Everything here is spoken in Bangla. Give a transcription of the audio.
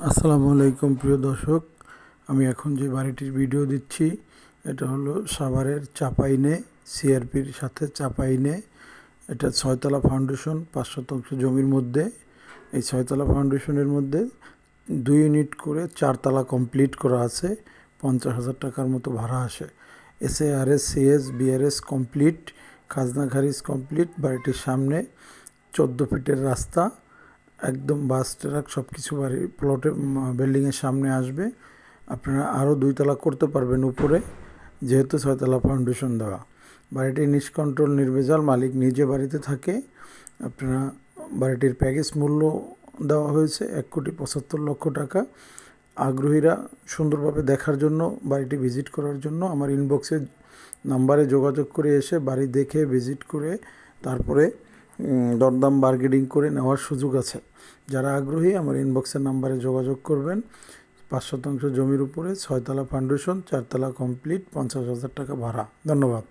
আসসালামু আলাইকুম প্রিয় দর্শক, আমি এখন যে বাড়িটির ভিডিও দিচ্ছি এটা হলো সাভারের চাপাইনে, সিআরপির সাথে চাপাইনে। এটা 6 তলা ফাউন্ডেশন, 5 শতাংশ জমির মধ্যে। এই 6 তলা ফাউন্ডেশনের মধ্যে 2 ইউনিট করে 4 তলা কমপ্লিট করা আছে। 50,000 টাকার মতো ভাড়া আসে। SARS CS BRS কমপ্লিট, খাজনা খারিজ কমপ্লিট। বাড়িটির সামনে 14 ফিটের রাস্তা, একদম বাস ট্রাক সব কিছু বাড়ির প্লটে বিল্ডিংয়ের সামনে আসবে। আপনারা আরও 2 তলা করতে পারবেন উপরে, যেহেতু 6 তলা ফাউন্ডেশন দেওয়া। বাড়িটি নিষ্কন্ট্রোল নির্ভেজাল, মালিক নিজে বাড়িতে থাকে। আপনারা বাড়িটির প্যাকেজ মূল্য দেওয়া হয়েছে 1,75,00,000 টাকা। আগ্রহীরা সুন্দরভাবে দেখার জন্য, বাড়িটি ভিজিট করার জন্য আমার ইনবক্সের নাম্বারে যোগাযোগ করে এসে বাড়ি দেখে ভিজিট করে তারপরে দরদাম বার্গেনিং করে নেওয়ার সুযোগ আছে। যারা আগ্রহী আমার ইনবক্সের নাম্বারে যোগাযোগ করবেন। 5 শতাংশ জমির উপরে 6 তলা ফাউন্ডেশন, 4 তলা কমপ্লিট, 50,000 টাকা ভাড়া। ধন্যবাদ।